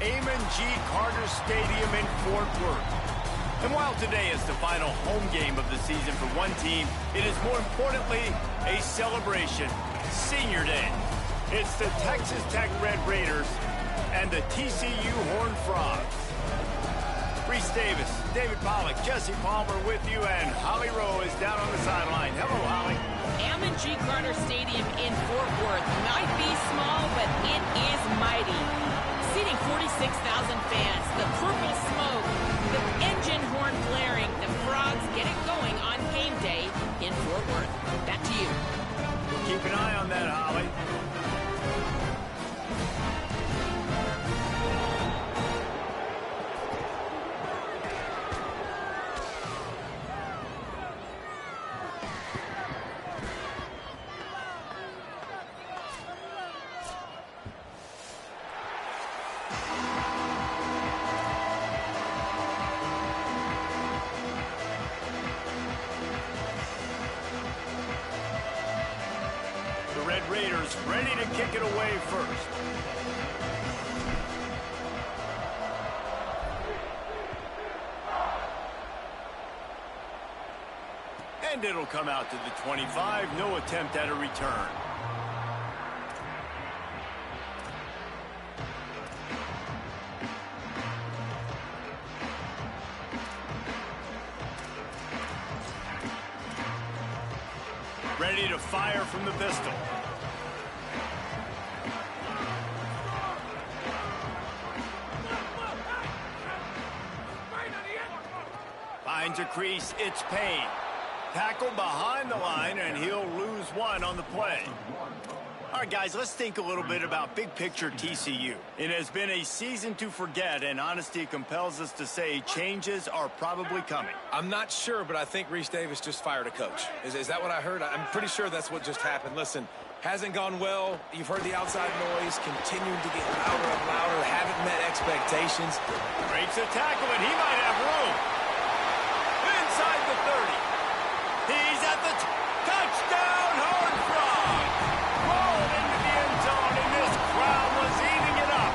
Amon G. Carter Stadium in Fort Worth. And while today is the final home game of the season for one team, it is more importantly a celebration. Senior Day. It's the Texas Tech Red Raiders and the TCU Horned Frogs. Reese Davis, David Pollack, Jesse Palmer with you, and Holly Rowe is down on the sideline. Hello, Holly. Amon G. Carter Stadium in Fort Worth might be small, but it is mighty. Seating 46,000 fans, the purple smoke, the engine horn blaring, the Frogs get it going on game day in Fort Worth. Back to you. Keep an eye on that, Holly. Raiders ready to kick it away first. And it'll come out to the 25. No attempt at a return. Ready to fire from the pistol. Finds a crease, it's Payne. Tackle behind the line, and he'll lose one on the play. All right, guys, let's think a little bit about big picture TCU. It has been a season to forget, and honesty compels us to say changes are probably coming. I'm not sure, but I think Reese Davis just fired a coach. Is that what I heard? I'm pretty sure that's what just happened. Listen, hasn't gone well. You've heard the outside noise, continuing to get louder and louder, haven't met expectations. Breaks a tackle, and he might have room. Inside the 30. He's at the touchdown, Horned Frogs. Rolled into the end zone, and this crowd was eating it up.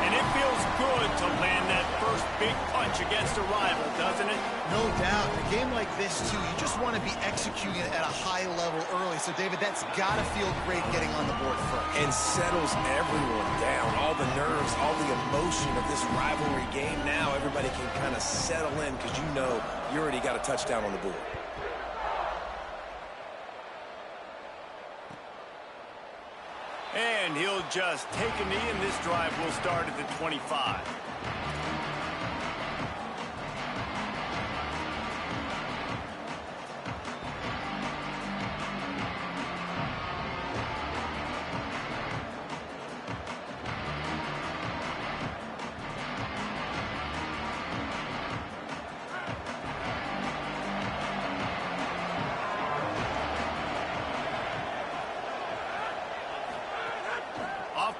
And it feels good to land that first big punch against a rival, doesn't it? No doubt. In a game like this, too, you just want to be executing at a high level early. So, David, that's got to feel great getting on the board first. And settles everyone down. All the nerves, all the emotion of this rivalry game. Now everybody can kind of settle in because you know you already got a touchdown on the board. And he'll just take a knee, and this drive will start at the 25.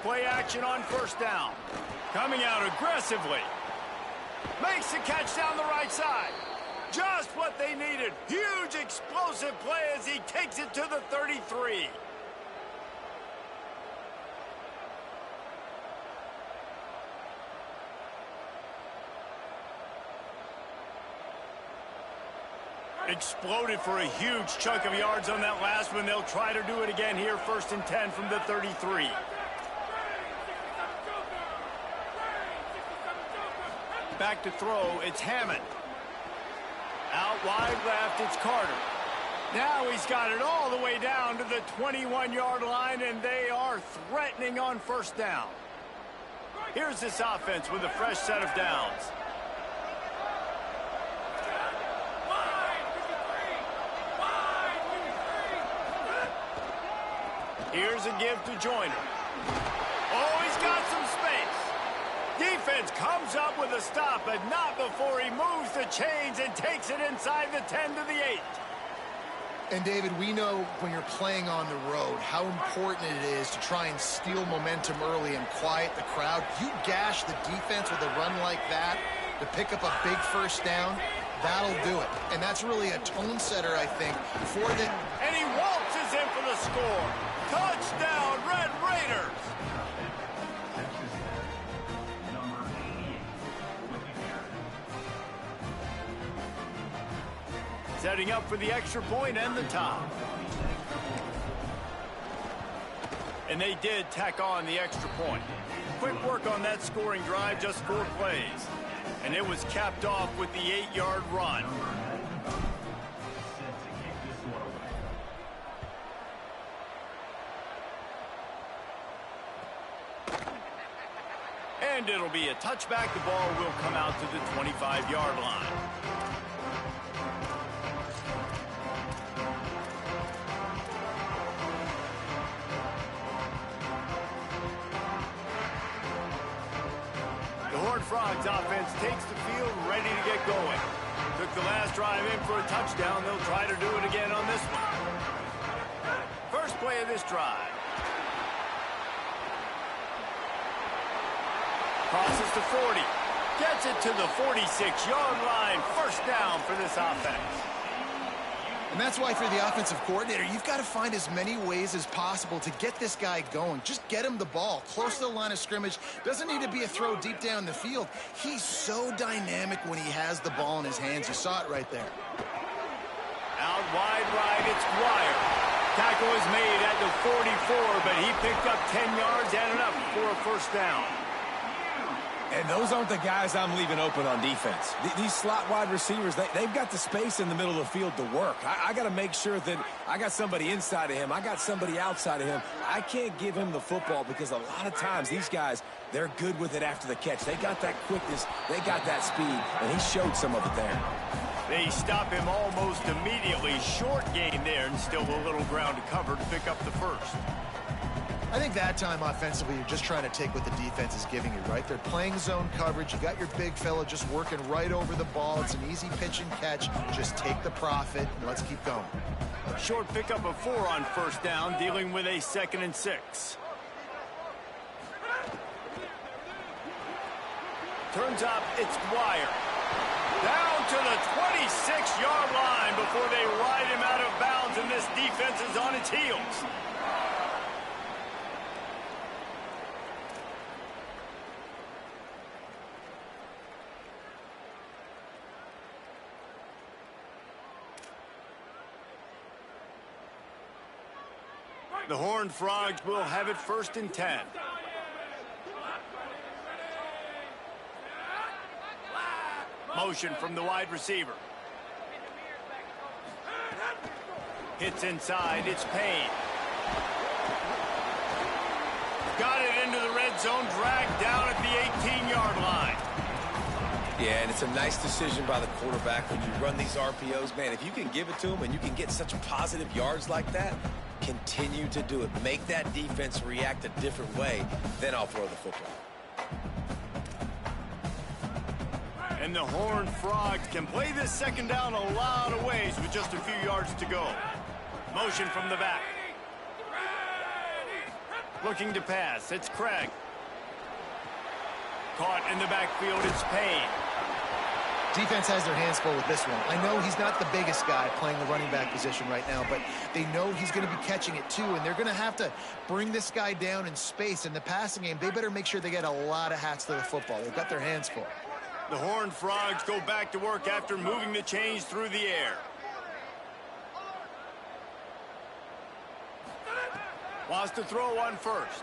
Play action on first down. Coming out aggressively. Makes the catch down the right side. Just what they needed. Huge explosive play as he takes it to the 33. Exploded for a huge chunk of yards on that last one. They'll try to do it again here, 1st and 10 from the 33. Back to throw, it's Hammond. Out wide left, it's Carter. Now he's got it all the way down to the 21-yard line, and they are threatening on first down. Here's this offense with a fresh set of downs. Here's a give to Joyner. Oh, he's got some space. Defense comes up with a stop, but not before he moves the chains and takes it inside the 10 to the 8. And, David, we know when you're playing on the road how important it is to try and steal momentum early and quiet the crowd. You gash the defense with a run like that to pick up a big first down, that'll do it. And that's really a tone setter, I think, for the... And he waltzes in for the score. Touchdown, Red Raiders! setting up for the extra point and the top. And they did tack on the extra point. Quick work on that scoring drive, just 4 plays. And it was capped off with the 8-yard run. And it'll be a touchback. The ball will come out to the 25-yard line. The Horned Frogs offense takes the field, ready to get going. Took the last drive in for a touchdown. They'll try to do it again on this one. First play of this drive. Crosses to 40. Gets it to the 46-yard line. First down for this offense. And that's why for the offensive coordinator, you've got to find as many ways as possible to get this guy going. Just get him the ball close to the line of scrimmage. Doesn't need to be a throw deep down the field. He's so dynamic when he has the ball in his hands. You saw it right there. Out wide right, it's Dwyer. Tackle is made at the 44, but he picked up 10 yards and enough for a first down. And those aren't the guys I'm leaving open on defense. These slot wide receivers, they've got the space in the middle of the field to work. I got to make sure that I got somebody inside of him. I got somebody outside of him. I can't give him the football because a lot of times these guys, they're good with it after the catch. They got that quickness. They got that speed, and he showed some of it there. They stop him almost immediately. Short gain there, and still a little ground to cover to pick up the first. I think that time offensively, you're just trying to take what the defense is giving you, right? They're playing zone coverage. You got your big fella just working right over the ball. It's an easy pitch and catch. Just take the profit, and let's keep going. Short pickup of 4 on first down, dealing with a 2nd and 6. Turns up, it's Dwyer. Down to the 26-yard line before they ride him out of bounds, and this defense is on its heels. The Horned Frogs will have it 1st and 10. Motion from the wide receiver. Hits inside, it's Payne. Got it into the red zone, dragged down at the 18-yard line. Yeah, and it's a nice decision by the quarterback when you run these RPOs. Man, if you can give it to him and you can get such positive yards like that, continue to do it. Make that defense react a different way, then I'll throw the football. And the Horned Frogs can play this second down a lot of ways with just a few yards to go. Motion from the back. Looking to pass, it's Craig. Caught in the backfield, it's Payne. Defense has their hands full with this one. I know he's not the biggest guy playing the running back position right now, but they know he's going to be catching it too, and they're going to have to bring this guy down in space. In the passing game, they better make sure they get a lot of hats to the football. They've got their hands full. The Horned Frogs go back to work after moving the chains through the air. Wants to throw one first.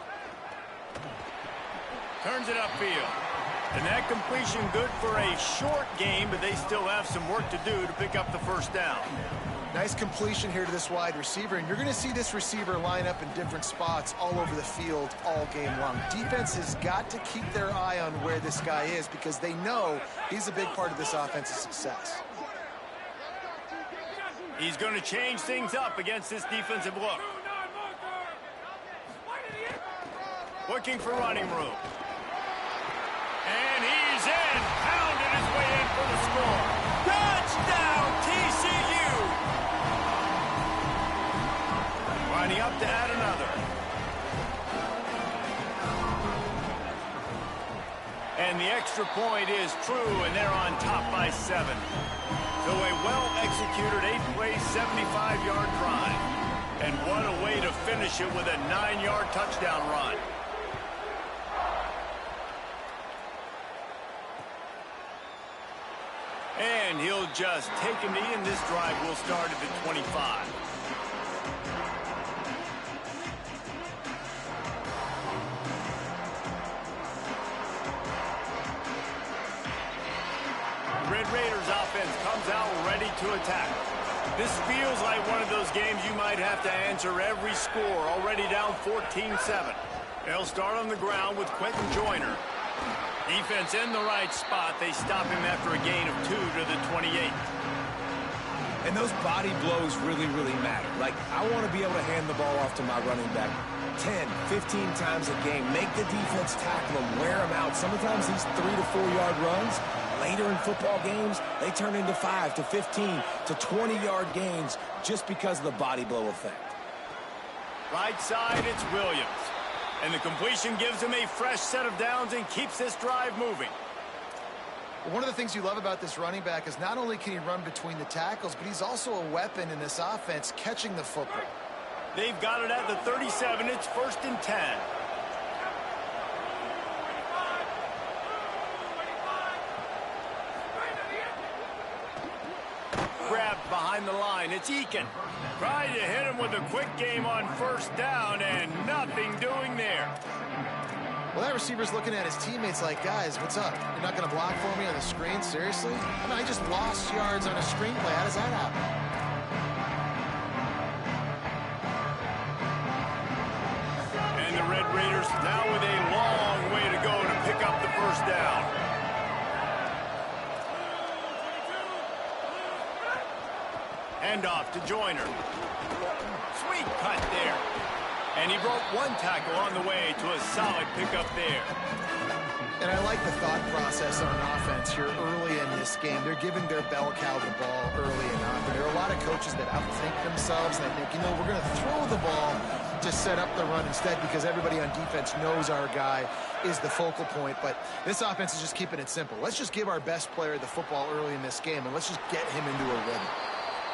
Turns it upfield. And that completion good for a short game, but they still have some work to do to pick up the first down. Nice completion here to this wide receiver, and you're going to see this receiver line up in different spots all over the field all game long. Defense has got to keep their eye on where this guy is because they know he's a big part of this offense's success. He's going to change things up against this defensive look. Looking for running room. And he's in, pounded his way in for the score. Touchdown, TCU! Lining up to add another. And the extra point is true, and they're on top by 7. So a well-executed 8-play, 75-yard drive. And what a way to finish it with a 9-yard touchdown run. And he'll just take a knee, and this drive will start at the 25. Red Raiders offense comes out ready to attack. This feels like one of those games you might have to answer every score, already down 14-7. They'll start on the ground with Quentin Joyner. Defense in the right spot. They stop him after a gain of 2 to the 28. And those body blows really, really matter. Like, I want to be able to hand the ball off to my running back 10, 15 times a game. Make the defense tackle him, wear him out. Sometimes these 3 to 4 yard runs, later in football games, they turn into 5 to 15 to 20-yard gains just because of the body blow effect. Right side, it's Williams. And the completion gives him a fresh set of downs and keeps this drive moving. One of the things you love about this running back is not only can he run between the tackles, but he's also a weapon in this offense catching the football. They've got it at the 37. It's 1st and 10. Grabbed behind the line. It's Eakin. Trying to hit him with a quick game on 1st down, and nothing doing there. Well, that receiver's looking at his teammates like, guys, what's up? You're not going to block for me on the screen? Seriously? I mean, I just lost yards on a screenplay. How does that happen? And the Red Raiders now with a long way to go to pick up the 1st down. Handoff to Joyner. Sweet cut there. And he broke one tackle on the way to a solid pickup there. And I like the thought process on offense here early in this game. They're giving their bell cow the ball early enough. And there are a lot of coaches that outthink themselves and they think, you know, we're going to throw the ball to set up the run instead because everybody on defense knows our guy is the focal point. But this offense is just keeping it simple. Let's just give our best player the football early in this game, and let's just get him into a rhythm.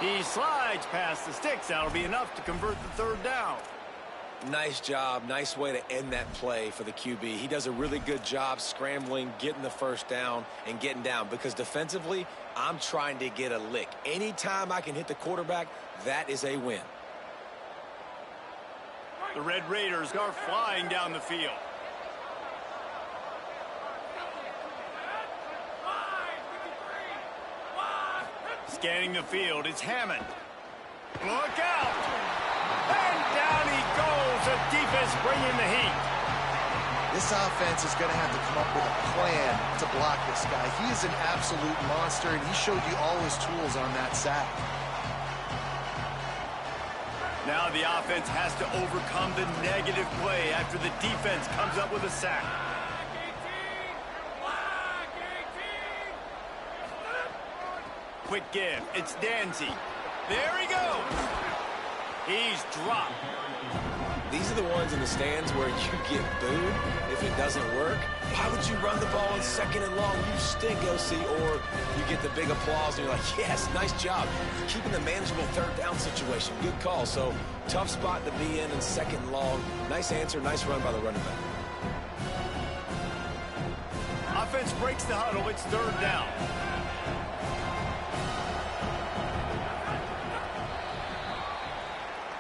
He slides past the sticks. That'll be enough to convert the 3rd down. Nice job. Nice way to end that play for the QB. He does a really good job scrambling, getting the 1st down, and getting down. Because defensively, I'm trying to get a lick. Anytime I can hit the quarterback, that is a win. The Red Raiders are flying down the field. Scanning the field, it's Hammond. Look out! And down he goes. The defense bringing the heat. This offense is going to have to come up with a plan to block this guy. He is an absolute monster, and he showed you all his tools on that sack. Now the offense has to overcome the negative play after the defense comes up with a sack. Quick give. It's Danzy. There he goes. He's dropped. These are the ones in the stands where you get booed if it doesn't work. Why would you run the ball on 2nd and long? You stink, OC. Or you get the big applause and you're like, yes, nice job. Keeping the manageable 3rd down situation. Good call. So tough spot to be in 2nd and long. Nice answer, nice run by the running back. Offense breaks the huddle. It's 3rd down.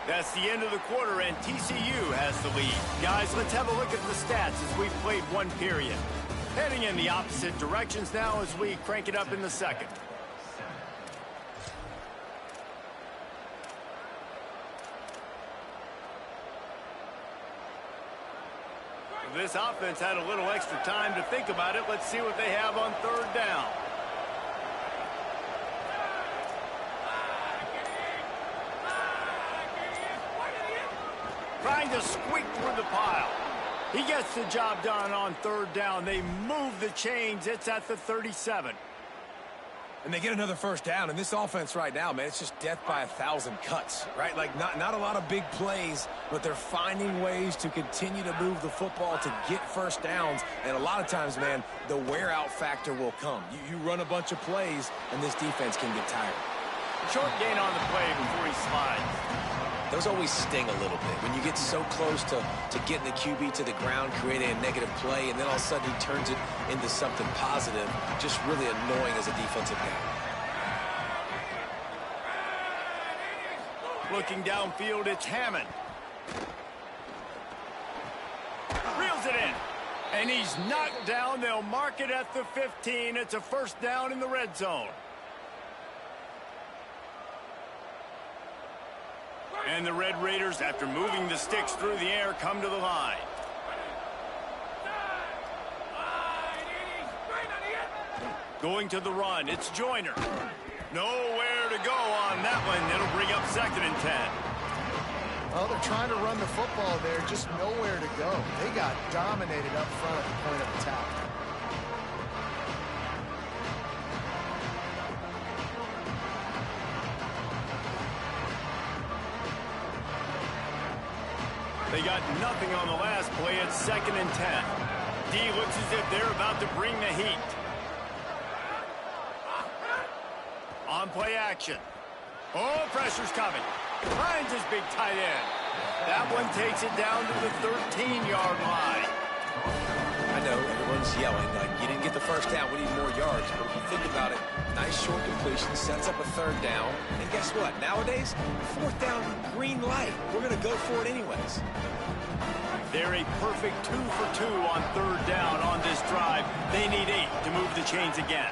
That's the end of the quarter, and TCU has the lead. Guys, let's have a look at the stats as we've played 1 period. Heading in the opposite directions now as we crank it up in the 2nd. This offense had a little extra time to think about it. Let's see what they have on 3rd down. Trying to squeak through the pile. He gets the job done on 3rd down. They move the chains. It's at the 37. And they get another 1st down. And this offense right now, man, it's just death by 1,000 cuts, right? Like, not a lot of big plays, but they're finding ways to continue to move the football to get 1st downs. And a lot of times, man, the wear-out factor will come. You run a bunch of plays, and this defense can get tired. Short gain on the play before he slides. Those always sting a little bit. When you get so close to getting the QB to the ground, creating a negative play, and then all of a sudden he turns it into something positive, just really annoying as a defensive guy. Looking downfield, it's Hammond. Reels it in. And he's knocked down. They'll mark it at the 15. It's a first down in the red zone. And the Red Raiders, after moving the sticks through the air, come to the line. Going to the run, it's Joyner. Nowhere to go on that one. It'll bring up 2nd and 10. Well, they're trying to run the football there, just nowhere to go. They got dominated up front at the point of attack. They got nothing on the last play. It's 2nd and 10. D looks as if they're about to bring the heat. On play action. Oh, pressure's coming. Finds his big tight end. That one takes it down to the 13-yard line. I know everyone's yelling, like, you didn't get the first down, we need more yards. But if you think about it, nice short completion, sets up a 3rd down. And guess what? Nowadays, 4th down, green light. We're going to go for it anyways. They're a perfect 2 for 2 on 3rd down on this drive. They need 8 to move the chains again.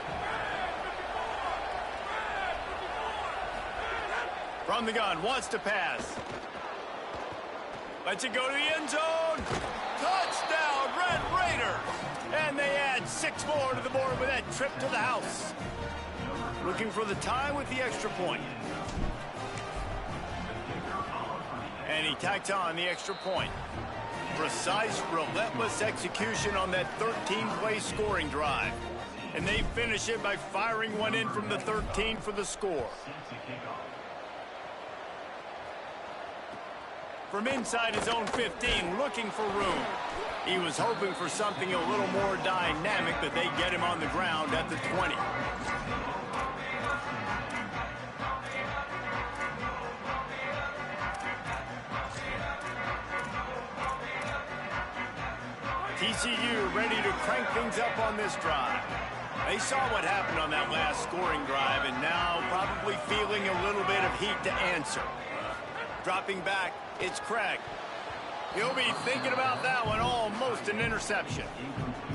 From the gun, wants to pass. Lets it go to the end zone. Touchdown, Red Raiders. And they add 6 more to the board with that trip to the house. Looking for the tie with the extra point. And he tacks on the extra point. Precise, relentless execution on that 13-play scoring drive. And they finish it by firing one in from the 13 for the score. From inside his own 15, looking for room. He was hoping for something a little more dynamic, but they get him on the ground at the 20. TCU ready to crank things up on this drive. They saw what happened on that last scoring drive, and now probably feeling a little bit of heat to answer. Dropping back, it's Craig. He'll be thinking about that one, almost an interception.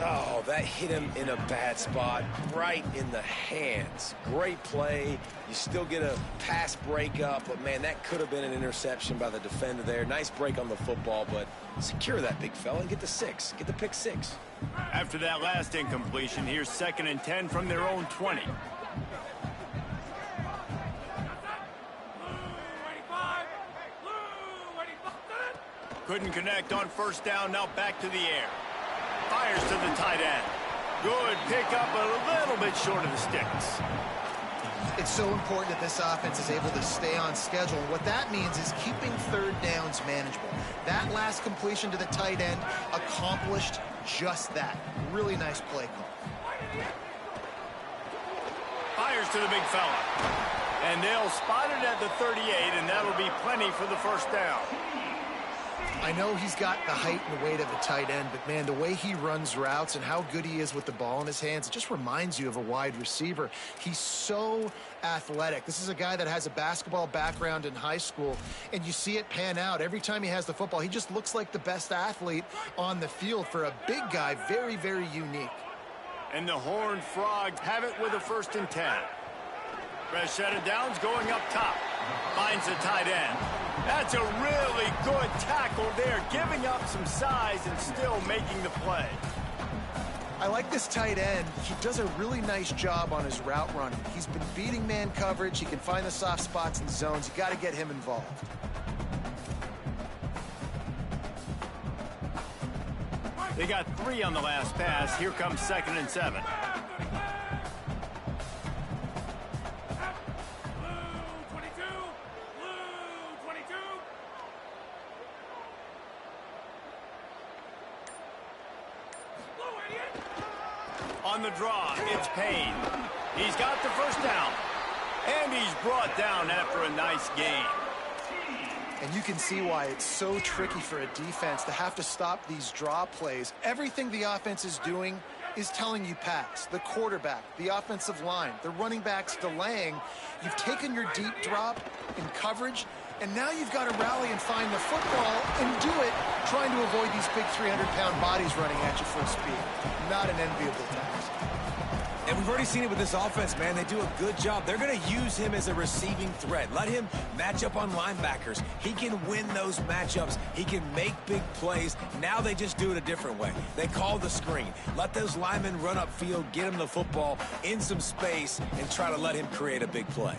Oh, that hit him in a bad spot, right in the hands. Great play. You still get a pass breakup, but, man, that could have been an interception by the defender there. Nice break on the football, but secure that big fella and get the 6. Get the pick 6. After that last incompletion, here's 2nd and 10 from their own 20. Couldn't connect on 1st down, now back to the air. Fires to the tight end. Good pickup, a little bit short of the sticks. It's so important that this offense is able to stay on schedule. And what that means is keeping 3rd downs manageable. That last completion to the tight end accomplished just that. Really nice play call. Fires to the big fella. And they'll spot it at the 38, and that'll be plenty for the 1st down. I know he's got the height and the weight of a tight end, but, man, the way he runs routes and how good he is with the ball in his hands, it just reminds you of a wide receiver. He's so athletic. This is a guy that has a basketball background in high school, and you see it pan out. Every time he has the football, he just looks like the best athlete on the field. For a big guy, very, very unique. And the Horned Frogs have it with a 1st and 10. Fresh set of downs going up top. Finds the tight end. That's a really good tackle there, giving up some size and still making the play. I like this tight end. He does a really nice job on his route running. He's been beating man coverage. He can find the soft spots and zones. You got to get him involved. They got 3 on the last pass. Here comes 2nd and 7. On the draw, it's Payne. He's got the 1st down. And he's brought down after a nice gain. And you can see why it's so tricky for a defense to have to stop these draw plays. Everything the offense is doing is telling you pass. The quarterback, the offensive line, the running backs delaying. You've taken your deep drop in coverage, and now you've got to rally and find the football and do it trying to avoid these big 300-pound bodies running at you full speed. Not an enviable task. And we've already seen it with this offense, man. They do a good job. They're going to use him as a receiving threat. Let him match up on linebackers. He can win those matchups. He can make big plays. Now they just do it a different way. They call the screen. Let those linemen run upfield, get him the football in some space, and try to let him create a big play.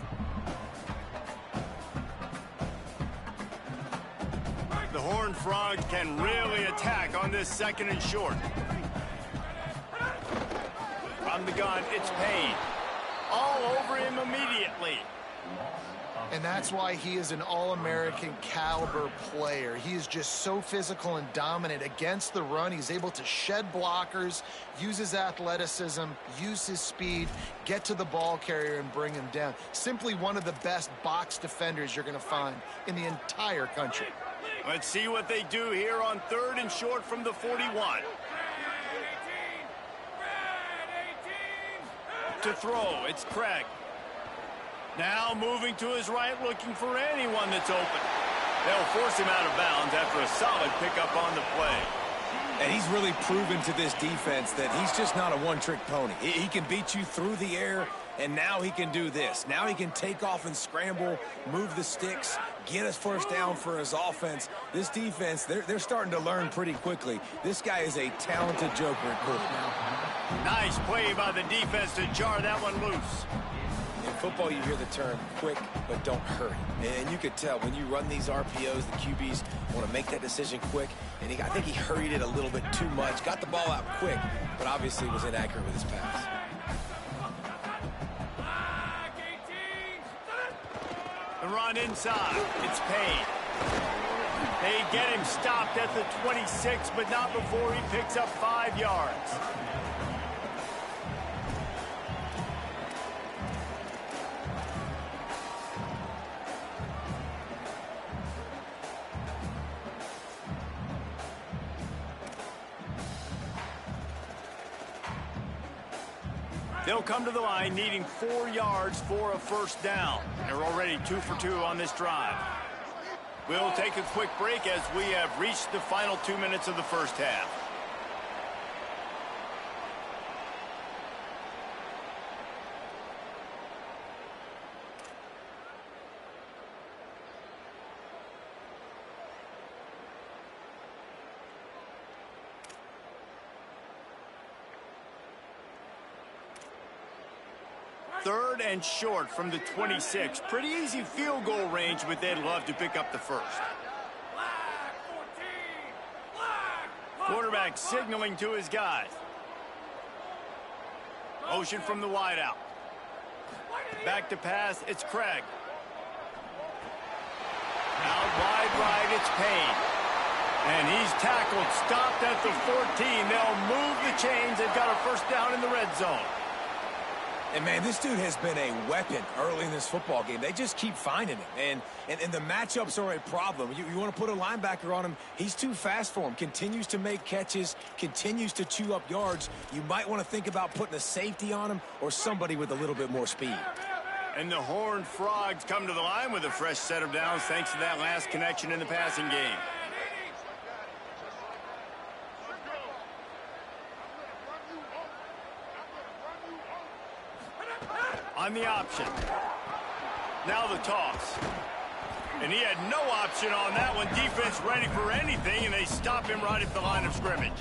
The Horned Frogs can really attack on this 2nd and short. From the gun, it's Payne. All over him immediately. And that's why he is an all-American caliber player. He is just so physical and dominant against the run. He's able to shed blockers, use his athleticism, use his speed, get to the ball carrier and bring him down. Simply one of the best box defenders you're going to find in the entire country. Let's see what they do here on 3rd and short from the 41. To throw, it's Craig. Now moving to his right, looking for anyone that's open. They'll force him out of bounds after a solid pickup on the play. And he's really proven to this defense that he's just not a one-trick pony. He can beat you through the air, and now he can do this. Now he can take off and scramble, move the sticks, get us first down for his offense. This defense, they're starting to learn pretty quickly. This guy is a talented joker at quarterback. Nice play by the defense to jar that one loose. In football, you hear the term quick, but don't hurry. And you could tell when you run these RPOs, the QBs want to make that decision quick. And I think he hurried it a little bit too much. Got the ball out quick, but obviously was inaccurate with his pass. The run inside. It's Payne. They get him stopped at the 26, but not before he picks up 5 yards. They'll come to the line needing 4 yards for a first down. They're already 2 for 2 on this drive. We'll take a quick break as we have reached the final 2 minutes of the first half. Third and short from the 26. Pretty easy field goal range, but they'd love to pick up the first. Quarterback signaling to his guys. Motion from the wideout. Back to pass, it's Craig. Out wide right, it's Payne. And he's tackled, stopped at the 14. They'll move the chains. They've got a first down in the red zone. And, man, this dude has been a weapon early in this football game. They just keep finding him. And the matchups are a problem. You want to put a linebacker on him, he's too fast for him. Continues to make catches, continues to chew up yards. You might want to think about putting a safety on him or somebody with a little bit more speed. And the Horned Frogs come to the line with a fresh set of downs thanks to that last connection in the passing game. On the option. Now the toss. And he had no option on that one. Defense ready for anything, and they stop him right at the line of scrimmage.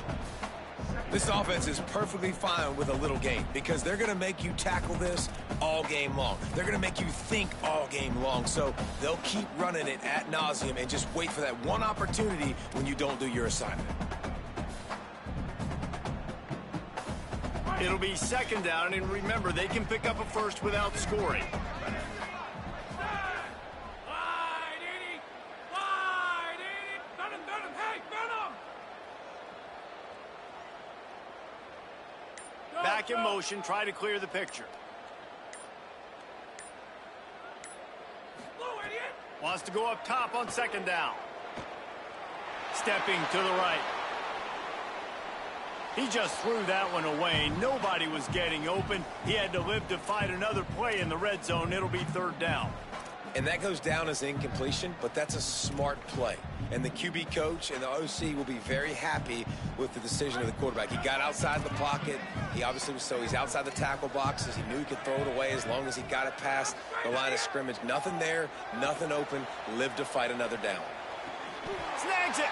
This offense is perfectly fine with a little game because they're going to make you tackle this all game long. They're going to make you think all game long. So they'll keep running it ad nauseum and just wait for that one opportunity when you don't do your assignment. It'll be second down, and remember, they can pick up a first without scoring. Back in motion, try to clear the picture. Wants to go up top on second down. Stepping to the right. He just threw that one away. Nobody was getting open. He had to live to fight another play in the red zone. It'll be third down. And that goes down as incompletion, but that's a smart play. And the QB coach and the OC will be very happy with the decision of the quarterback. He got outside the pocket. He obviously was he's outside the tackle boxes. He knew he could throw it away as long as he got it past the line of scrimmage. Nothing there, nothing open. Lived to fight another down. Snags it.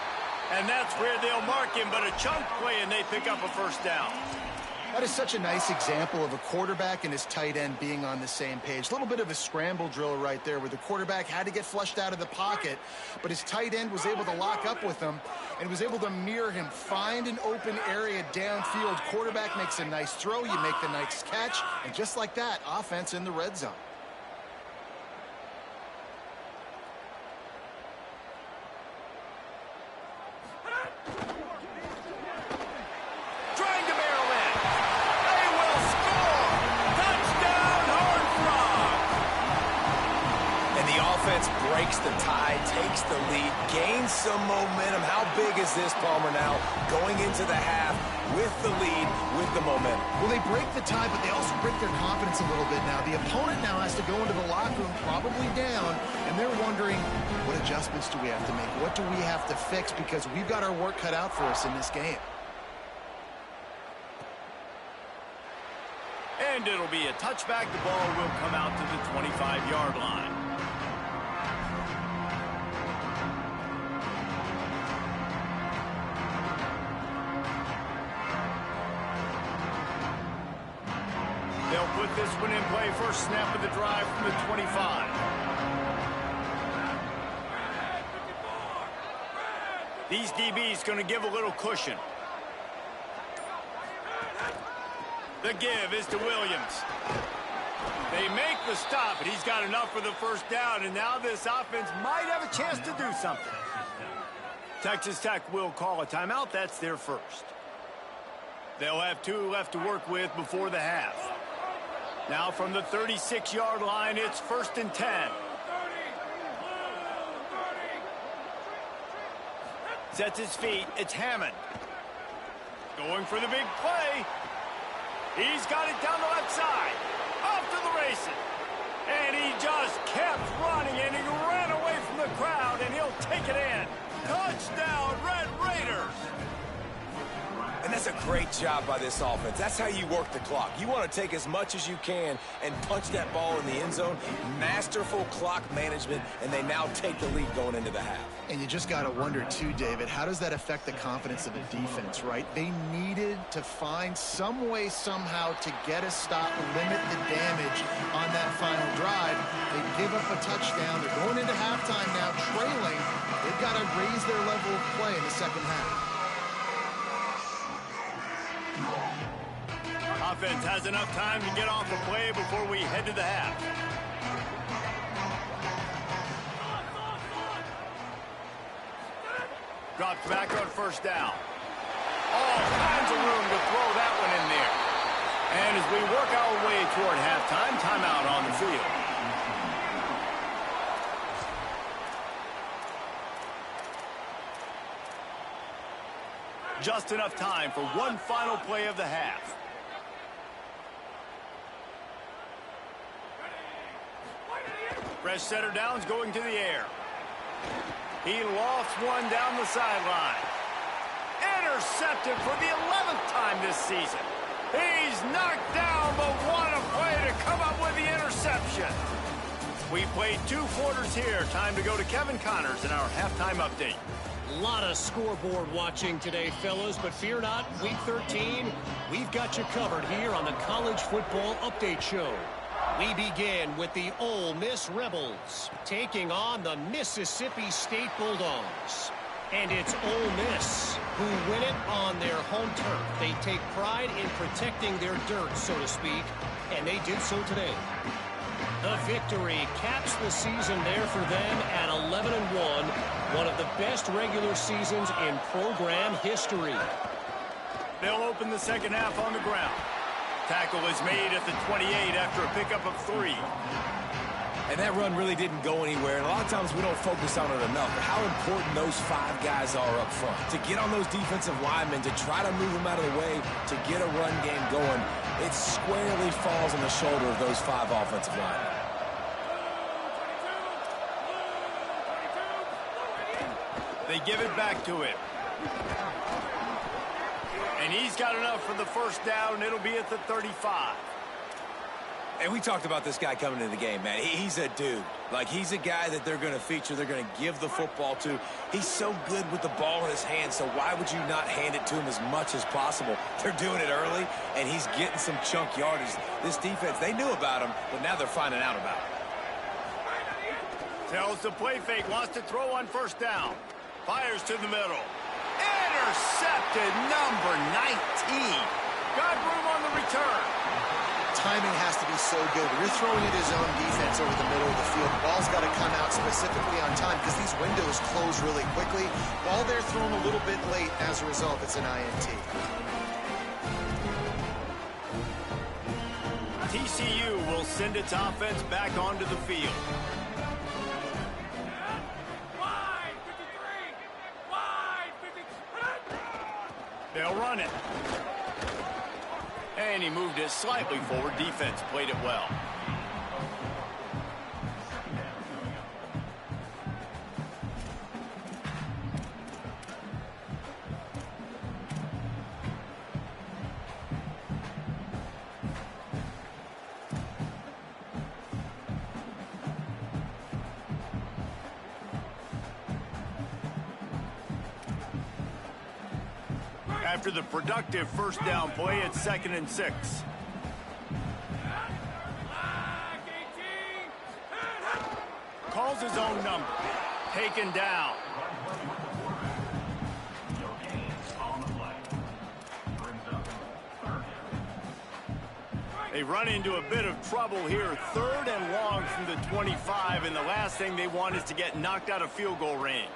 And that's where they'll mark him, but a chunk play, and they pick up a first down. That is such a nice example of a quarterback and his tight end being on the same page. A little bit of a scramble drill right there where the quarterback had to get flushed out of the pocket, but his tight end was able to lock up with him and was able to mirror him, find an open area downfield. Quarterback makes a nice throw, you make the nice catch, and just like that, offense in the red zone. Breaks the tie, takes the lead, gains some momentum. How big is this, Palmer, now going into the half with the lead, with the momentum? Well, they break the tie, but they also break their confidence a little bit now. The opponent now has to go into the locker room, probably down, and they're wondering, what adjustments do we have to make? What do we have to fix? Because we've got our work cut out for us in this game. And it'll be a touchback. The ball will come out to the 25-yard line. They'll put this one in play. First snap of the drive from the 25. These DBs going to give a little cushion. The give is to Williams. They make the stop, and he's got enough for the first down, and now this offense might have a chance to do something. Texas Tech will call a timeout. That's their first. They'll have 2 left to work with before the half. Now from the 36-yard line, it's 1st and 10. Sets his feet. It's Hammond. Going for the big play. He's got it down the left side. Off to the races. And he just kept running, and he ran away from the crowd, and he'll take it in. Touchdown, Red Raiders. And that's a great job by this offense. That's how you work the clock. You want to take as much as you can and punch that ball in the end zone. Masterful clock management, and they now take the lead going into the half. And you just got to wonder, too, David, how does that affect the confidence of the defense, right? They needed to find some way, somehow, to get a stop, limit the damage on that final drive. They give up a touchdown. They're going into halftime now, trailing. They've got to raise their level of play in the second half. Offense has enough time to get off the play before we head to the half. Drops back on first down. All kinds of room to throw that one in there. And as we work our way toward halftime, timeout on the field. Just enough time for one final play of the half. Fresh setter downs going to the air. He lofts one down the sideline. Intercepted for the 11th time this season. He's knocked down, but what a play to come up with the interception. We played 2 quarters here. Time to go to Kevin Connors in our halftime update. A lot of scoreboard watching today, fellas, but fear not, Week 13, we've got you covered here on the College Football Update Show. We begin with the Ole Miss Rebels taking on the Mississippi State Bulldogs. And it's Ole Miss who win it on their home turf. They take pride in protecting their dirt, so to speak, and they did so today. The victory caps the season there for them at 11-1, one of the best regular seasons in program history. They'll open the second half on the ground. Tackle is made at the 28 after a pickup of 3. And that run really didn't go anywhere. And a lot of times we don't focus on it enough. But how important those 5 guys are up front. To get on those defensive linemen, to try to move them out of the way, to get a run game going, it squarely falls on the shoulder of those 5 offensive linemen. They give it back to him. And he's got enough for the first down. It'll be at the 35. And we talked about this guy coming into the game, man. He's a dude. Like, he's a guy that they're going to feature, they're going to give the football to. He's so good with the ball in his hands, so why would you not hand it to him as much as possible? They're doing it early, and he's getting some chunk yardage. This defense, they knew about him, but now they're finding out about him. Tells the play fake, wants to throw on first down. Fires to the middle. Intercepted, number 19. Got room on the return. Timing has to be so good. When you're throwing it his own defense over the middle of the field, the ball's got to come out specifically on time because these windows close really quickly. Ball there thrown a little bit late. As a result, it's an INT. TCU will send its offense back onto the field. They'll run it. And he moved it slightly forward. Defense played it well. After the productive first down play, it's 2nd and 6. Calls his own number. Taken down. They run into a bit of trouble here. 3rd and long from the 25, and the last thing they want is to get knocked out of field goal range.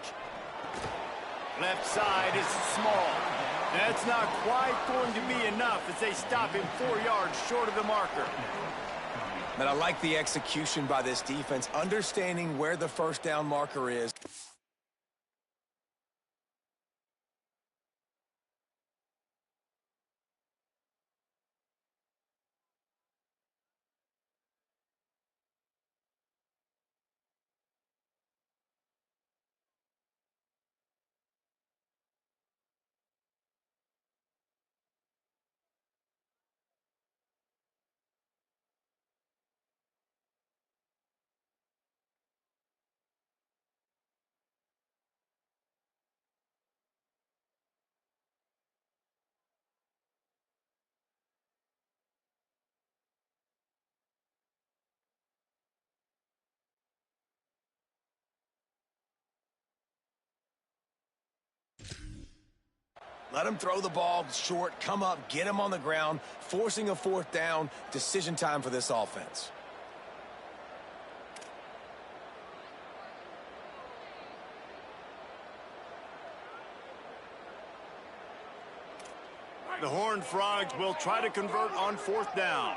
Left side is small. That's not quite going to be enough as they stop him 4 yards short of the marker. But I like the execution by this defense, understanding where the first down marker is. Let him throw the ball short, come up, get him on the ground, forcing a 4th down. Decision time for this offense. The Horned Frogs will try to convert on 4th down.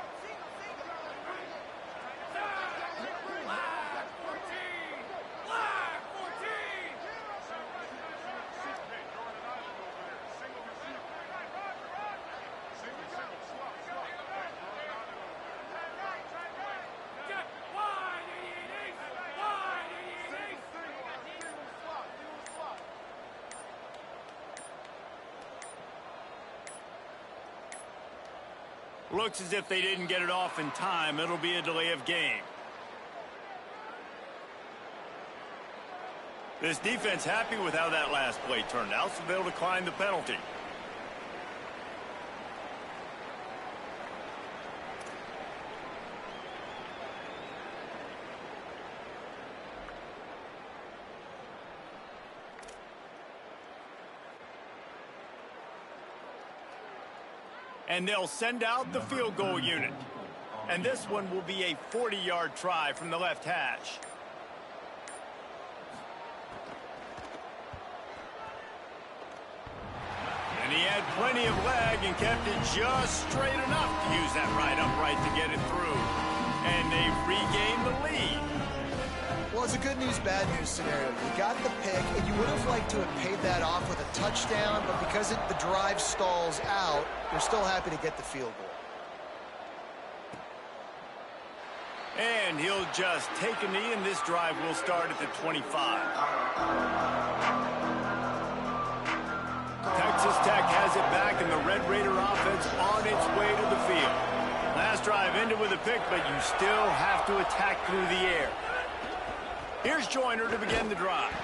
Looks as if they didn't get it off in time. It'll be a delay of game. This defense happy with how that last play turned out, so they'll decline the penalty. And they'll send out the field goal unit. And this one will be a 40-yard try from the left hash. And he had plenty of leg and kept it just straight enough to use that right upright to get it through. And they regained the lead. Well, it's a good news, bad news scenario. You got the pick, and you would have liked to have paid that off with a touchdown, but because the drive stalls out, you're still happy to get the field goal. And he'll just take a knee, and this drive will start at the 25. Texas Tech has it back, and the Red Raider offense on its way to the field. Last drive ended with a pick, but you still have to attack through the air. Here's Joyner to begin the drive.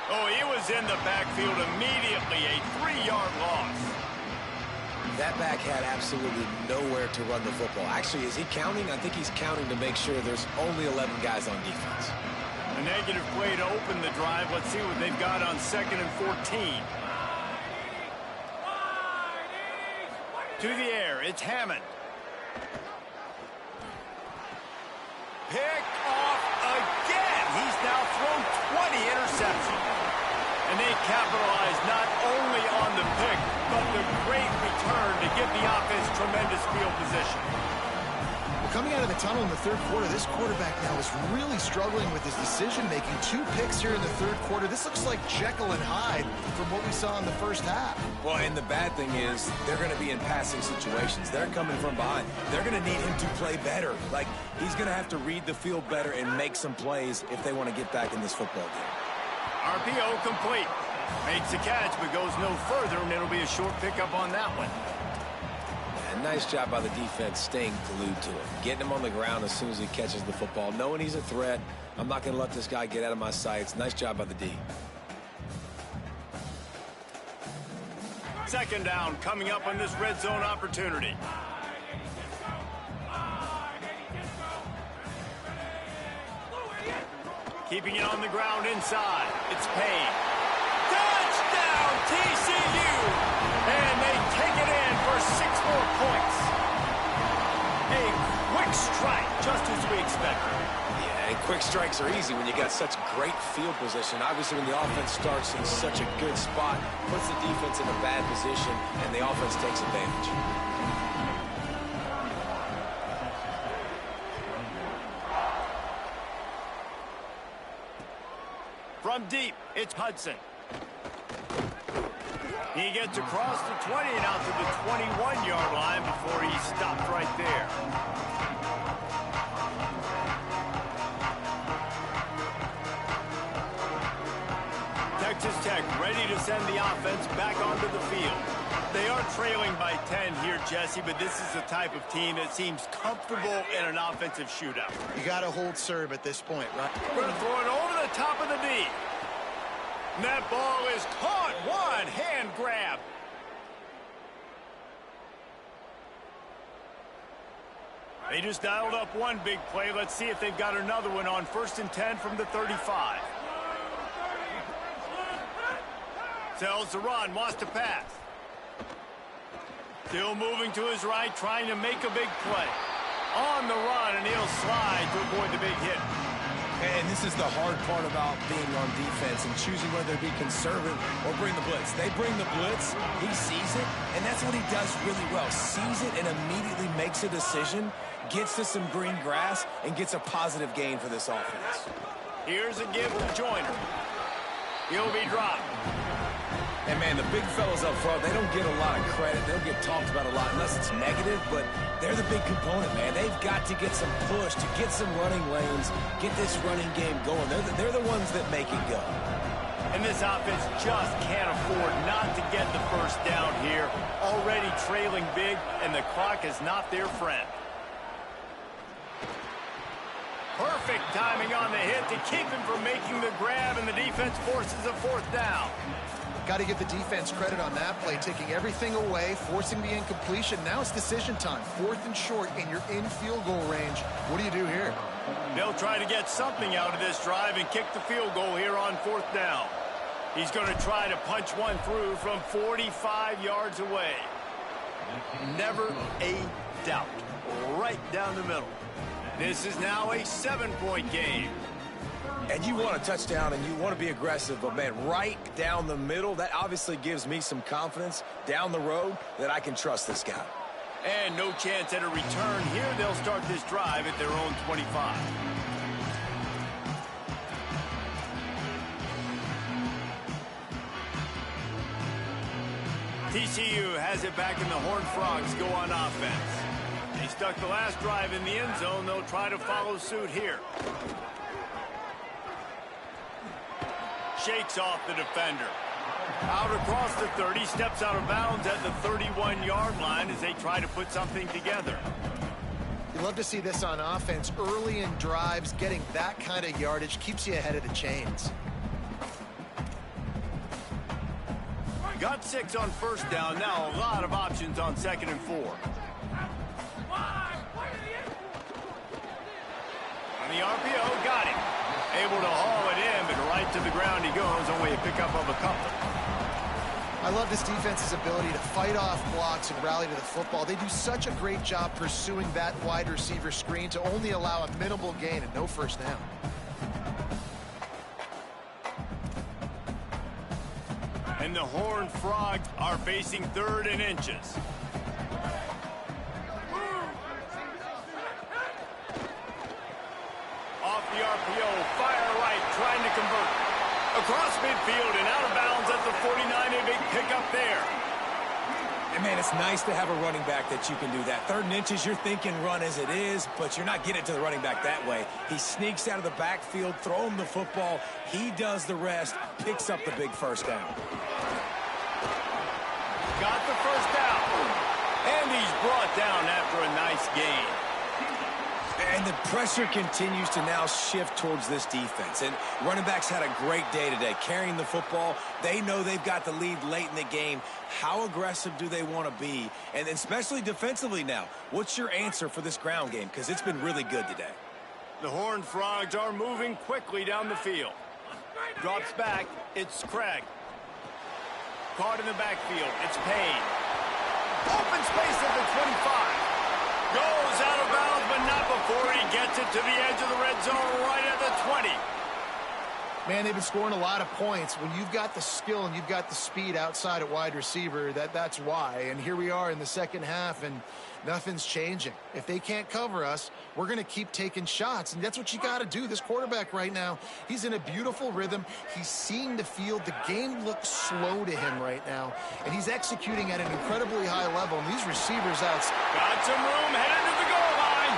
Oh, he was in the backfield immediately, a 3-yard loss. That back had absolutely nowhere to run the football. Actually, is he counting? I think he's counting to make sure there's only 11 guys on defense. A negative play to open the drive. Let's see what they've got on 2nd and 14. To the air, it's Hammond. Pick off again. He's now thrown 20 interceptions. And they capitalize not only on the pick, but the great return to give the offense tremendous field position. Well, coming out of the tunnel in the third quarter, this quarterback now is really struggling with his decision-making. 2 picks here in the third quarter. This looks like Jekyll and Hyde from what we saw in the first half. Well, and the bad thing is they're going to be in passing situations. They're coming from behind. They're going to need him to play better. Like, he's going to have to read the field better and make some plays if they want to get back in this football game. RPO complete. Makes a catch, but goes no further, and it'll be a short pickup on that one. And nice job by the defense staying glued to him. Getting him on the ground as soon as he catches the football. Knowing he's a threat. I'm not going to let this guy get out of my sights. Nice job by the D. Second down coming up on this red zone opportunity. Keeping it on the ground inside. It's Payne. Touchdown, TCU! And they take it in for 6 more points. A quick strike, just as we expected. Yeah, and quick strikes are easy when you got such great field position. Obviously, when the offense starts in such a good spot, puts the defense in a bad position, and the offense takes advantage. From deep, it's Hudson. He gets across the 20 and out to the 21-yard line before he stopped right there. Texas Tech ready to send the offense back onto the field. They are trailing by 10 here, Jesse, but this is the type of team that seems comfortable in an offensive shootout. You got to hold serve at this point, right? We're going to throw it over the top of the D. And that ball is caught. One hand grab. They just dialed up one big play. Let's see if they've got another one on 1st and 10 from the 35. Tells the run, wants to pass. Still moving to his right, trying to make a big play. On the run, and he'll slide to avoid the big hit. And this is the hard part about being on defense and choosing whether to be conservative or bring the blitz. They bring the blitz, he sees it, and that's what he does really well. Sees it and immediately makes a decision, gets to some green grass, and gets a positive gain for this offense. Here's a give to Joyner. He'll be dropped. And, man, the big fellas up front, they don't get a lot of credit. They don't get talked about a lot unless it's negative, but they're the big component, man. They've got to get some push, to get some running lanes, get this running game going. They're the ones that make it go. And this offense just can't afford not to get the first down here. Already trailing big, and the clock is not their friend. Perfect timing on the hit to keep him from making the grab, and the defense forces a 4th down. Got to give the defense credit on that play, taking everything away, forcing the incompletion. Now it's decision time. 4th and short, and you're in field goal range. What do you do here? They'll try to get something out of this drive and kick the field goal here on 4th down. He's going to try to punch one through from 45 yards away. Never a doubt. Right down the middle. This is now a 7-point game. And you want a touchdown and you want to be aggressive, but, man, right down the middle, that obviously gives me some confidence down the road that I can trust this guy. And no chance at a return here. They'll start this drive at their own 25. TCU has it back and the Horned Frogs go on offense. They stuck the last drive in the end zone. They'll try to follow suit here. Shakes off the defender. Out across the 30, steps out of bounds at the 31-yard line as they try to put something together. You love to see this on offense. Early in drives, getting that kind of yardage keeps you ahead of the chains. Got 6 on first down. Now a lot of options on 2nd and 4. On the RPO, got him. Able to haul it in, but right to the ground he goes. Only a pickup of a couple. I love this defense's ability to fight off blocks and rally to the football. They do such a great job pursuing that wide receiver screen to only allow a minimal gain and no first down. And the Horned Frogs are facing 3rd and inches. Off the RPO, fire right, trying to convert. Across midfield and out of bounds at the 49, a big pickup there. And, man, it's nice to have a running back that you can do that. 3rd and inches, you're thinking run as it is, but you're not getting it to the running back that way. He sneaks out of the backfield, throw him the football. He does the rest, picks up the big first down. Got the first down. And he's brought down after a nice gain. And the pressure continues to now shift towards this defense. And running backs had a great day today, carrying the football. They know they've got the lead late in the game. How aggressive do they want to be? And especially defensively now. What's your answer for this ground game? Because it's been really good today. The Horned Frogs are moving quickly down the field. Drops back. It's Craig. Caught in the backfield. It's Payne. Open space at the 25. Goes out of bounds, but not before he gets it to the edge of the red zone right at the 20. Man, they've been scoring a lot of points. When you've got the skill and you've got the speed outside at wide receiver, that's why. And here we are in the second half, and nothing's changing. If they can't cover us, we're going to keep taking shots, and that's what you got to do. This quarterback right now, he's in a beautiful rhythm. He's seeing the field. The game looks slow to him right now, and he's executing at an incredibly high level, and these receivers out. Got some room, headed to the goal line,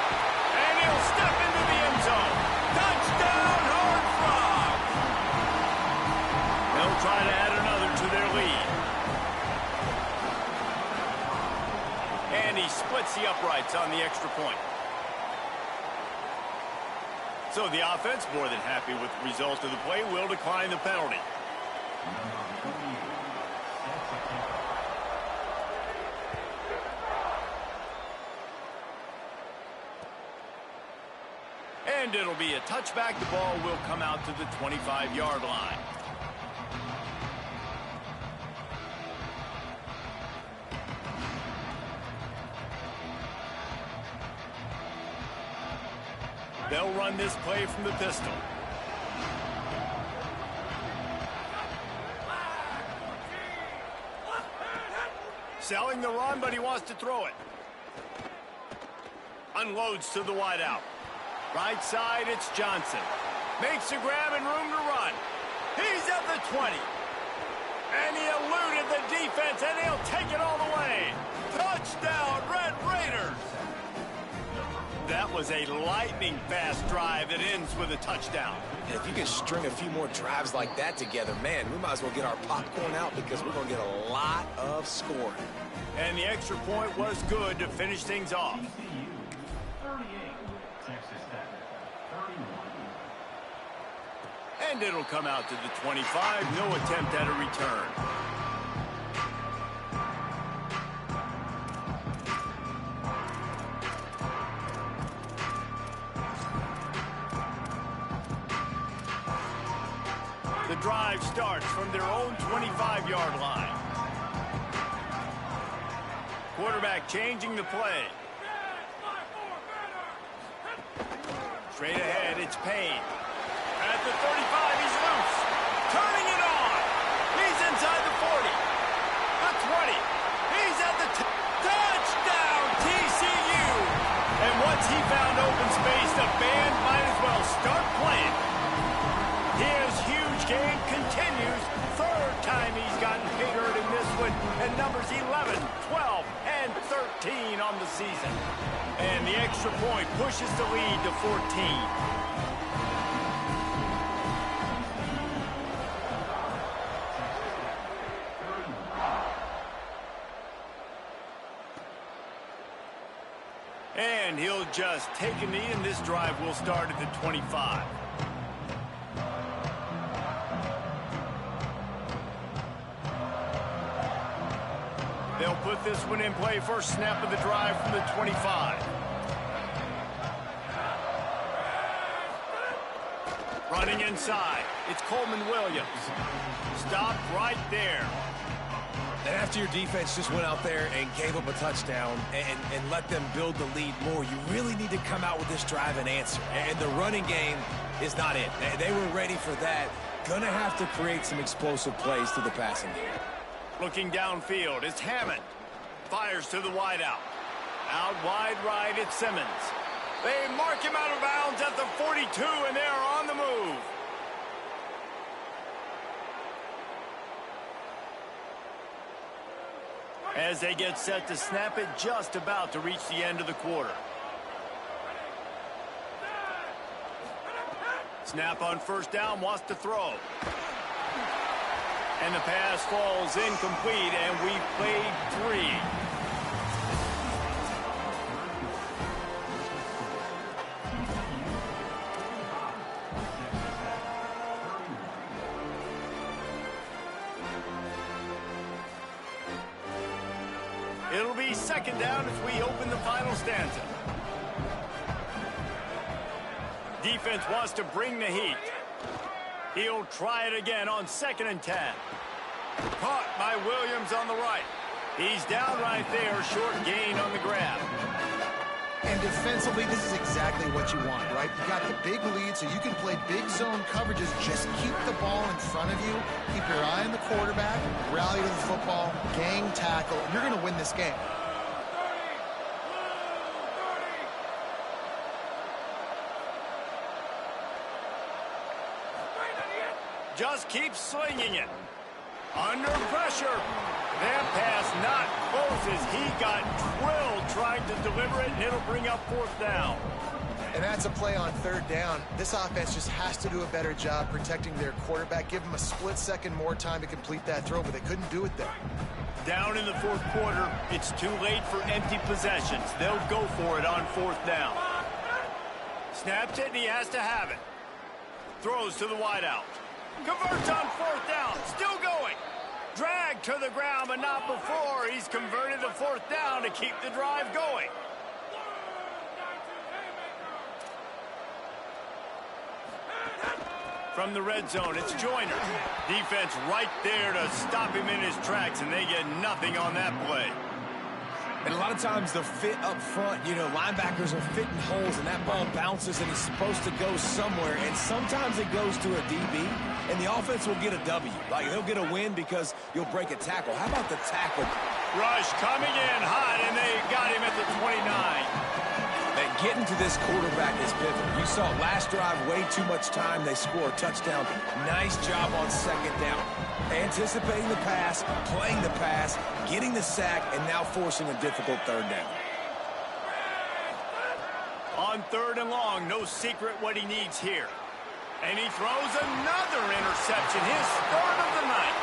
and he'll step into the end zone. Touchdown, Horned Frogs! They'll try to add another to their lead. And he splits the uprights on the extra point. So the offense, more than happy with the result of the play, will decline the penalty. And it'll be a touchback. The ball will come out to the 25-yard line. They'll run this play from the pistol. Selling the run, but he wants to throw it. Unloads to the wideout. Right side, it's Johnson. Makes a grab and room to run. He's at the 20. And he eluded the defense, and he'll take it all the way. Touchdown, Red Raiders! That was a lightning-fast drive that ends with a touchdown. And if you can string a few more drives like that together, man, we might as well get our popcorn out because we're going to get a lot of scoring. And the extra point was good to finish things off. And it'll come out to the 25. No attempt at a return. The drive starts from their own 25-yard line. Quarterback changing the play. Straight ahead, it's Payne. At the 35, he's loose. Turning it on. He's inside the 40. The 20. He's at the touchdown, TCU. And once he found open space, the band might as well start playing. His huge game continues. 3rd time he's gotten hit in this one. and numbers 11, 12, and 13 on the season. And the extra point pushes the lead to 14. And he'll just take a knee, and this drive will start at the 25. They'll put this one in play. First snap of the drive from the 25. Running inside. It's Coleman Williams. Stopped right there. And after your defense just went out there and gave up a touchdown and let them build the lead more, you really need to come out with this drive and answer. And the running game is not it. They were ready for that. Gonna have to create some explosive plays through the passing game. Looking downfield, it's Hammond. Fires to the wideout. Out wide right, it's Simmons. They mark him out of bounds at the 42, and they are on the move. As they get set to snap it, just about to reach the end of the quarter. Snap on first down, wants to throw. And the pass falls incomplete, and we've played 3. It'll be second down as we open the final stanza. Defense wants to bring the heat. He'll try it again on 2nd and 10. Caught by Williams on the right. He's down right there, short gain on the grab. And defensively, this is exactly what you want, right? You got the big lead, so you can play big zone coverages. Just keep the ball in front of you. Keep your eye on the quarterback. Rally to the football. Gang tackle. You're going to win this game. Just keep slinging it. Under pressure. That pass not close as he got drilled trying to deliver it, and it'll bring up 4th down. And that's a play on 3rd down. This offense just has to do a better job protecting their quarterback. Give them a split second more time to complete that throw, but they couldn't do it there. Down in the 4th quarter, it's too late for empty possessions. They'll go for it on 4th down. Snaps it, and he has to have it. Throws to the wideout. Converts on 4th down. Still going. Dragged to the ground, but not before. He's converted the 4th down to keep the drive going. From the red zone, it's Joyner. Defense right there to stop him in his tracks, and they get nothing on that play. And a lot of times the fit up front, you know, linebackers are fitting holes, and that ball bounces, and it's supposed to go somewhere. And sometimes it goes to a DB, and the offense will get a W. Like, they'll get a win because you'll break a tackle. How about the tackle? Rush coming in hot, and they got him at the 29. And getting to this quarterback is pivotal. You saw last drive, way too much time. They score a touchdown. Nice job on 2nd down. Anticipating the pass, playing the pass, getting the sack, and now forcing a difficult 3rd down. On 3rd and long, no secret what he needs here. And he throws another interception, his 3rd of the night.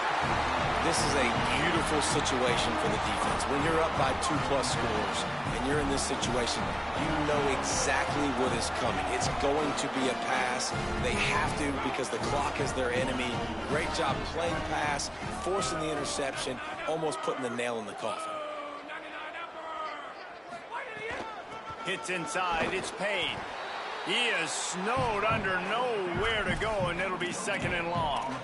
This is a beautiful situation for the defense. When you're up by 2+ scores and you're in this situation, you know exactly what is coming. It's going to be a pass. They have to because the clock is their enemy. Great job playing pass, forcing the interception, almost putting the nail in the coffin. Hits inside, it's Payne. He is snowed under, nowhere to go, and it'll be 2nd and long.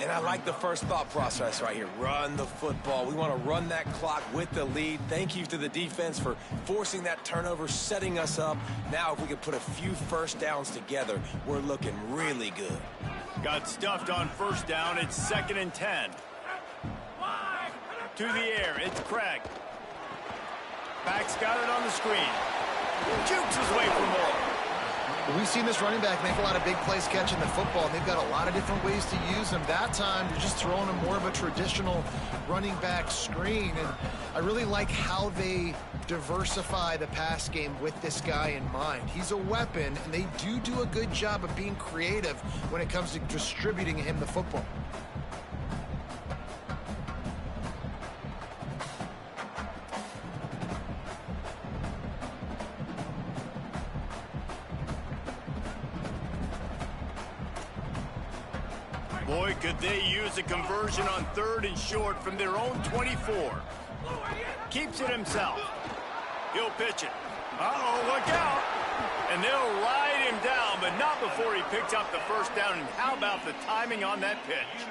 And I like the first thought process right here. Run the football. We want to run that clock with the lead. Thank you to the defense for forcing that turnover, setting us up. Now if we could put a few 1st downs together, we're looking really good. Got stuffed on 1st down. It's 2nd and 10. To the air, it's Craig. Back's got it on the screen. Jukes his way for more. We've seen this running back make a lot of big plays catching the football, and they've got a lot of different ways to use him. That time, they're just throwing him more of a traditional running back screen, and I really like how they diversify the pass game with this guy in mind. He's a weapon, and they do a good job of being creative when it comes to distributing him the football. Boy, could they use a conversion on 3rd and short from their own 24. Keeps it himself. He'll pitch it. Uh-oh, look out. And they'll ride him down, but not before he picks up the first down. And how about the timing on that pitch?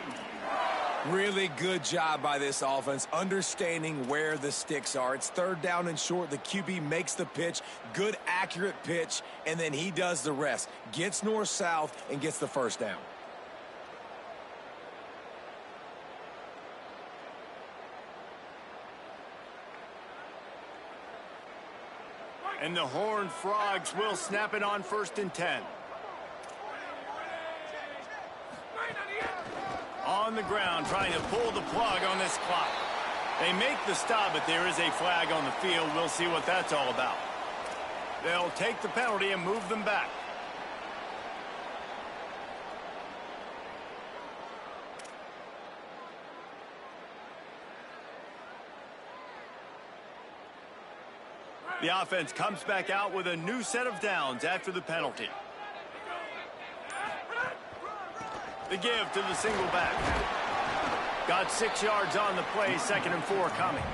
Really good job by this offense, understanding where the sticks are. It's 3rd down and short. The QB makes the pitch, good, accurate pitch, and then he does the rest. Gets north-south and gets the first down. And the Horned Frogs will snap it on 1st and 10. On the ground, trying to pull the plug on this clock. They make the stop, but there is a flag on the field. We'll see what that's all about. They'll take the penalty and move them back. The offense comes back out with a new set of downs after the penalty. The give to the single back. Got 6 yards on the play, 2nd and 4 coming.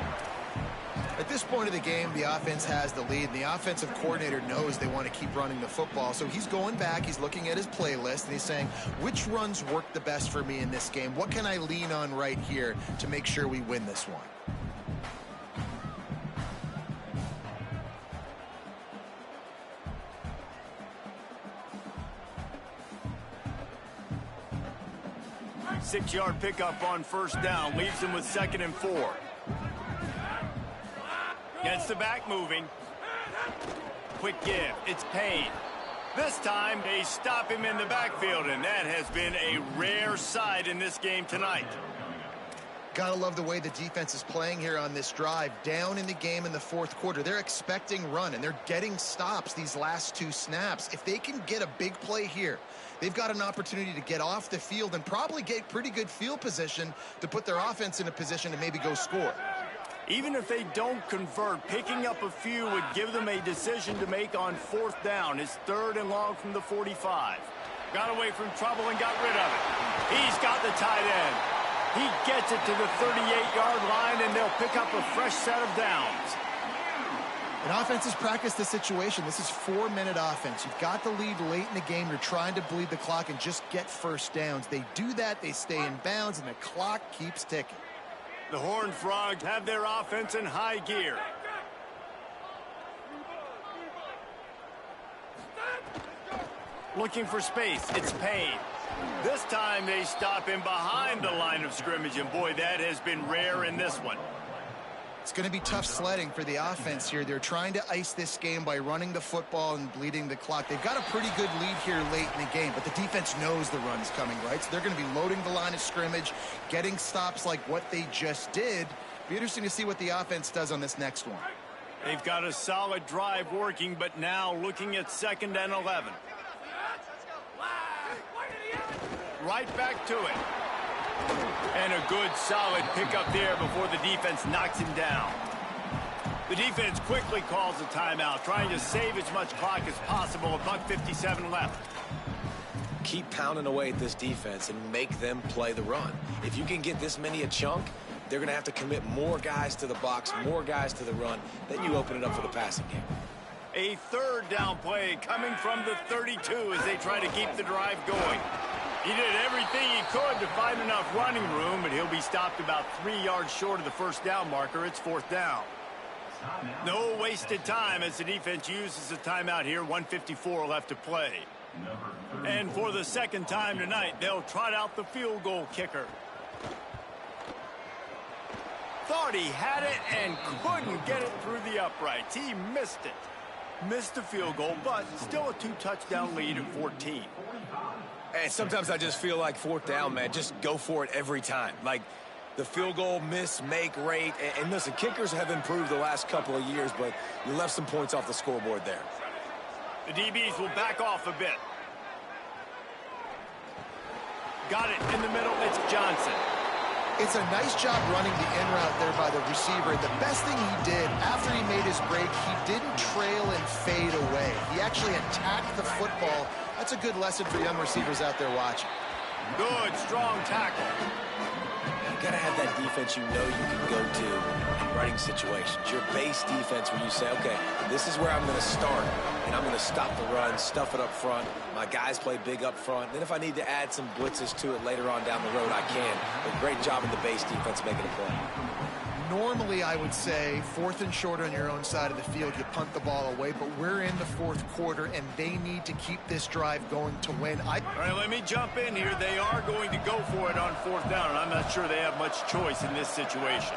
At this point of the game, the offense has the lead, and the offensive coordinator knows they want to keep running the football. So he's going back, he's looking at his playlist, and he's saying, which runs work the best for me in this game? What can I lean on right here to make sure we win this one? Six-yard pickup on 1st down. Leaves him with 2nd and 4. Gets the back moving. Quick give. It's Payne. This time, they stop him in the backfield, and that has been a rare sight in this game tonight. Gotta love the way the defense is playing here on this drive. Down in the game in the 4th quarter. They're expecting run, and they're getting stops these last 2 snaps. If they can get a big play here, they've got an opportunity to get off the field and probably get pretty good field position to put their offense in a position to maybe go score. Even if they don't convert, picking up a few would give them a decision to make on 4th down. It's 3rd and long from the 45. Got away from trouble and got rid of it. He's got the tight end. He gets it to the 38-yard line, and they'll pick up a fresh set of downs. An offense has practiced the situation. This is 4-minute offense. You've got the lead late in the game. You're trying to bleed the clock and just get first downs. They do that, they stay in bounds, and the clock keeps ticking. The Horned Frogs have their offense in high gear. Looking for space. It's Payne. This time they stop him behind the line of scrimmage, and boy, that has been rare in this one. It's going to be tough sledding for the offense here. They're trying to ice this game by running the football and bleeding the clock. They've got a pretty good lead here late in the game, but the defense knows the run's coming, right? So they're going to be loading the line of scrimmage, getting stops like what they just did. Be interesting to see what the offense does on this next one. They've got a solid drive working, but now looking at 2nd and 11. Right back to it. And a good, solid pickup there before the defense knocks him down. The defense quickly calls a timeout, trying to save as much clock as possible. $1:57 left. Keep pounding away at this defense and make them play the run. If you can get this many a chunk, they're going to have to commit more guys to the box, more guys to the run. Then you open it up for the passing game. A 3rd down play coming from the 32 as they try to keep the drive going. He did everything he could to find enough running room, but he'll be stopped about 3 yards short of the 1st down marker. It's 4th down. No wasted time as the defense uses a timeout here. 1:54 left to play. And for the 2nd time tonight, they'll trot out the field goal kicker. Thought he had it and couldn't get it through the uprights. He missed it. Missed the field goal, but still a 2-touchdown lead at 14. And sometimes I just feel like fourth down, man, just go for it every time. Like the field goal miss, make rate. And listen, kickers have improved the last couple of years, but you left some points off the scoreboard there. The DBs will back off a bit. Got it in the middle. It's Johnson. It's a nice job running the in route there by the receiver. And the best thing he did after he made his break, he didn't trail and fade away. He actually attacked the football. That's a good lesson for young receivers out there watching. Good, strong tackle. You got to have that defense you know you can go to in running situations. Your base defense where you say, okay, this is where I'm going to start, and I'm going to stop the run, stuff it up front. My guys play big up front. Then if I need to add some blitzes to it later on down the road, I can. But great job in the base defense making a play. Normally, I would say 4th and short on your own side of the field, you punt the ball away, but we're in the 4th quarter, and they need to keep this drive going to win. All right, let me jump in here. They are going to go for it on 4th down, and I'm not sure they have much choice in this situation.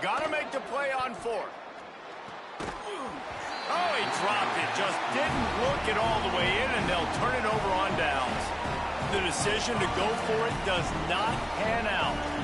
Got to make the play on 4th. Oh, he dropped it. Just didn't look it all the way in, and they'll turn it over on downs. The decision to go for it does not pan out.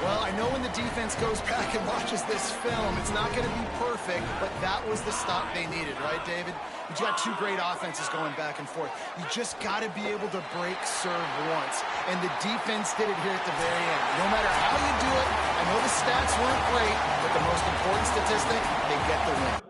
Well, I know when the defense goes back and watches this film, it's not going to be perfect, but that was the stop they needed, right, David? You got two great offenses going back and forth. You just got to be able to break serve once, and the defense did it here at the very end. No matter how you do it, I know the stats weren't great, but the most important statistic, they get the win.